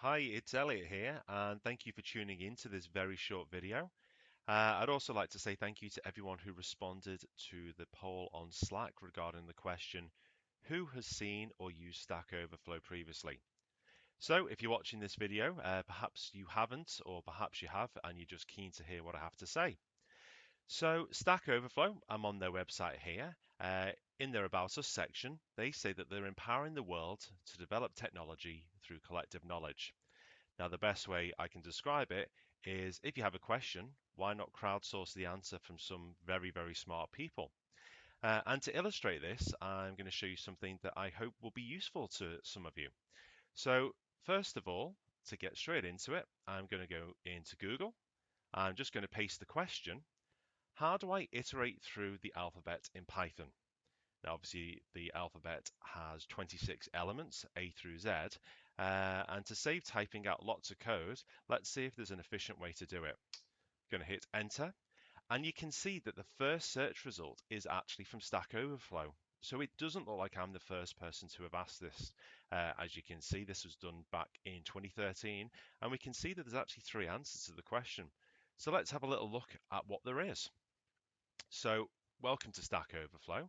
Hi, it's Elliott here, and thank you for tuning in to this very short video. I'd also like to say thank you to everyone who responded to the poll on Slack regarding the question, who has seen or used Stack Overflow previously? So if you're watching this video, perhaps you haven't, or perhaps you have, and you're just keen to hear what I have to say. So Stack Overflow, I'm on their website here. In their About Us section, they say that they're empowering the world to develop technology through collective knowledge. Now, the best way I can describe it is if you have a question, why not crowdsource the answer from some very, very smart people? And to illustrate this, I'm going to show you something that I hope will be useful to some of you. So, first of all, to get straight into it, I'm going to go into Google. I'm just going to paste the question, how do I iterate through the alphabet in Python? Now, obviously, the alphabet has 26 elements, A through Z, and to save typing out lots of code, let's see if there's an efficient way to do it. Going to hit enter, and you can see that the first search result is actually from Stack Overflow. So it doesn't look like I'm the first person to have asked this. As you can see, this was done back in 2013, and we can see that there's actually three answers to the question. So let's have a little look at what there is. So, welcome to Stack Overflow.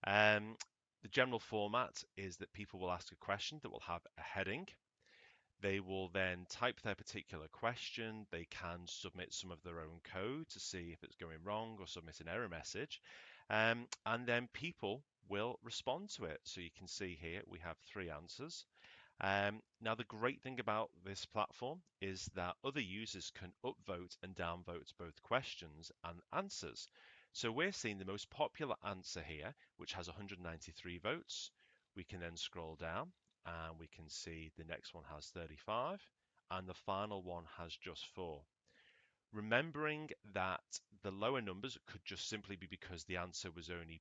Um, the general format is that people will ask a question that will have a heading. They will then type their particular question. They can submit some of their own code to see if it's going wrong or submit an error message. And then people will respond to it. So you can see here we have three answers. Now, the great thing about this platform is that other users can upvote and downvote both questions and answers. So we're seeing the most popular answer here, which has 193 votes. We can then scroll down and we can see the next one has 35 and the final one has just 4. Remembering that the lower numbers could just simply be because the answer was only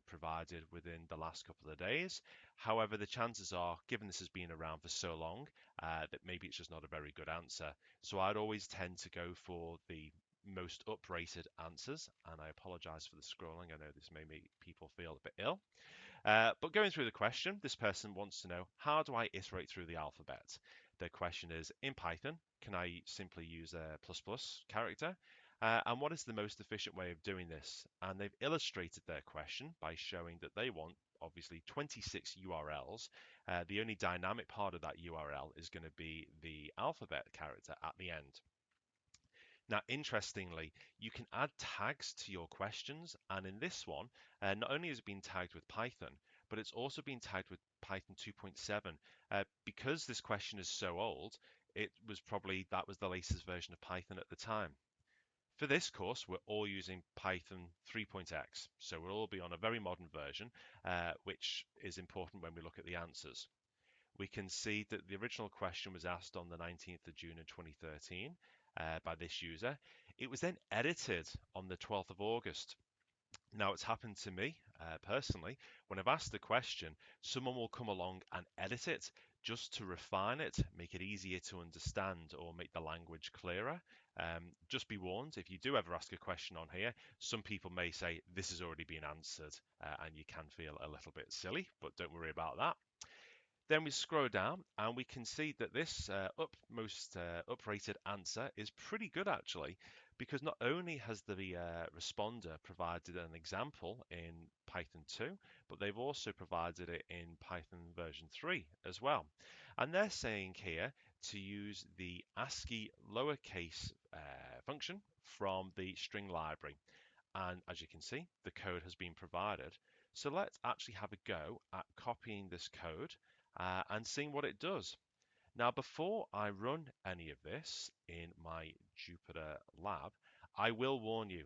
provided within the last couple of days. However, the chances are, given this has been around for so long, that maybe it's just not a very good answer. So I'd always tend to go for the most uprated answers, and I apologize for the scrolling. I know this may make people feel a bit ill. But going through the question, this person wants to know, how do I iterate through the alphabet? Their question is, in Python, can I simply use a plus plus character? And what is the most efficient way of doing this? And they've illustrated their question by showing that they want, obviously, 26 URLs. The only dynamic part of that URL is going to be the alphabet character at the end. Now, interestingly, you can add tags to your questions, and in this one, not only has it been tagged with Python, but it's also been tagged with Python 2.7. Because this question is so old, that was the latest version of Python at the time. For this course, we're all using Python 3.x, so we'll all be on a very modern version, which is important when we look at the answers. We can see that the original question was asked on the 19th of June in 2013 by this user. It was then edited on the 12th of August. Now, it's happened to me personally. When I've asked the question, someone will come along and edit it just to refine it, make it easier to understand, or make the language clearer. Just be warned, if you do ever ask a question on here, some people may say this has already been answered, and you can feel a little bit silly, but don't worry about that. Then we scroll down and we can see that this most uprated answer is pretty good actually, because not only has the responder provided an example in Python 2, but they've also provided it in Python version 3 as well. And they're saying here to use the ASCII lowercase function from the string library. And as you can see, the code has been provided. So let's actually have a go at copying this code and seeing what it does. Now, before I run any of this in my Jupyter lab, I will warn you,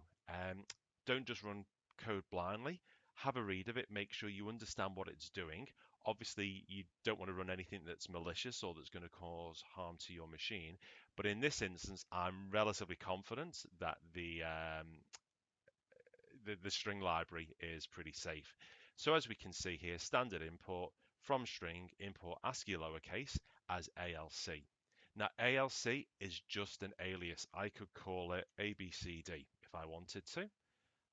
don't just run code blindly. Have a read of it, make sure you understand what it's doing. Obviously, you don't want to run anything that's malicious or that's going to cause harm to your machine. But in this instance, I'm relatively confident that the string library is pretty safe. So as we can see here, standard import from string import ASCII lowercase as ALC. Now ALC is just an alias. I could call it ABCD if I wanted to.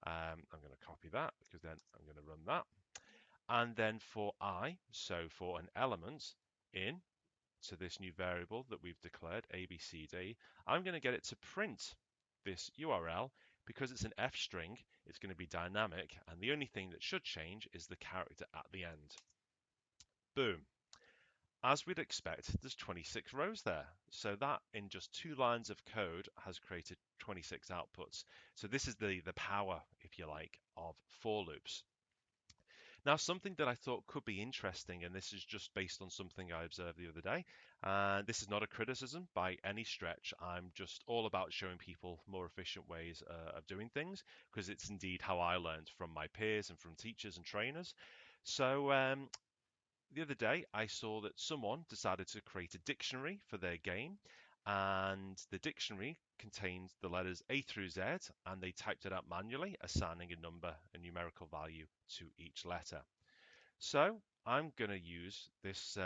I'm going to copy that because then I'm going to run that. And then for I, so for an element in, to this new variable that we've declared, ABCD, I'm going to get it to print this URL. Because it's an F string, it's going to be dynamic, and the only thing that should change is the character at the end. Boom. As we'd expect, there's 26 rows there. So that in just 2 lines of code has created 26 outputs. So this is the power, if you like, of for loops. Now, something that I thought could be interesting, and this is just based on something I observed the other day, and this is not a criticism by any stretch. I'm just all about showing people more efficient ways of doing things, because it's indeed how I learned from my peers and from teachers and trainers. So the other day, I saw that someone decided to create a dictionary for their game, and the dictionary contains the letters A through Z, and they typed it out manually, assigning a number, a numerical value to each letter. So I'm going to use this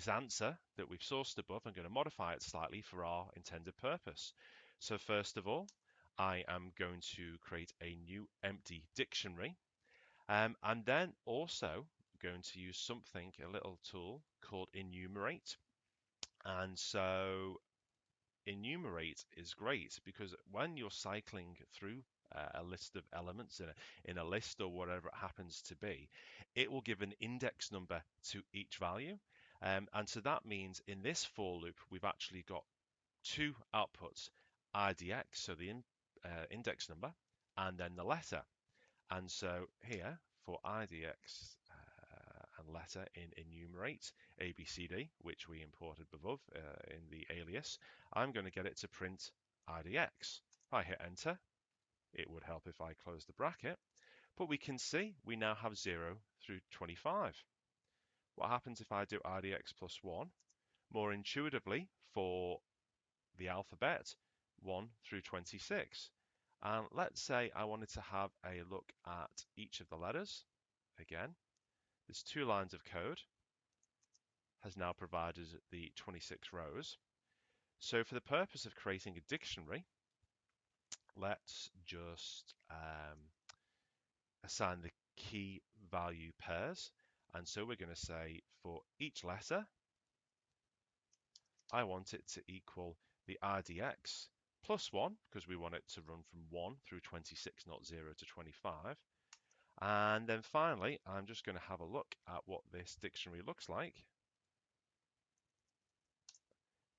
answer that we've sourced above. I'm going to modify it slightly for our intended purpose. So first of all, I am going to create a new empty dictionary. And then also going to use something, a little tool called enumerate. And so enumerate is great because when you're cycling through a list of elements in a list or whatever it happens to be, it will give an index number to each value. And so that means in this for loop, we've actually got two outputs, IDX, so the index number, and then the letter. And so here for IDX and letter in enumerate ABCD, which we imported above in the alias, I'm going to get it to print IDX. If I hit enter, it would help if I close the bracket, but we can see we now have 0 through 25. What happens if I do IDX plus 1? More intuitively, for the alphabet, 1 through 26. And let's say I wanted to have a look at each of the letters. Again, there's 2 lines of code, has now provided the 26 rows. So for the purpose of creating a dictionary, let's just assign the key value pairs. And so we're going to say for each letter, I want it to equal the IDX plus 1, because we want it to run from 1 through 26, not 0 to 25. And then finally, I'm just going to have a look at what this dictionary looks like.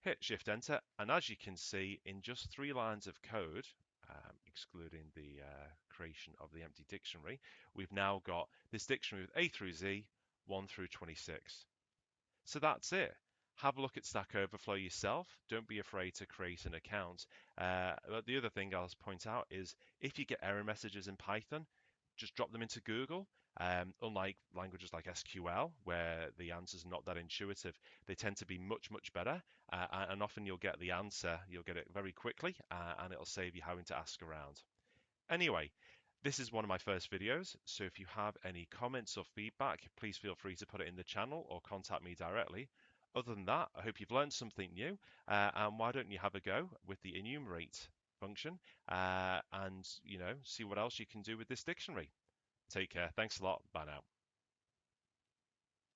Hit Shift Enter, and as you can see, in just 3 lines of code, excluding the creation of the empty dictionary, we've now got this dictionary with A through Z, 1 through 26. So that's it. Have a look at Stack Overflow yourself. Don't be afraid to create an account. But the other thing I'll point out is if you get error messages in Python, just drop them into Google. Unlike languages like SQL, where the answers are not that intuitive, they tend to be much, much better. And often you'll get the answer, you'll get it very quickly, and it'll save you having to ask around. Anyway, this is one of my first videos, so if you have any comments or feedback, please feel free to put it in the channel or contact me directly. Other than that, I hope you've learned something new, and why don't you have a go with the enumerate function and see what else you can do with this dictionary. Take care. Thanks a lot. Bye now.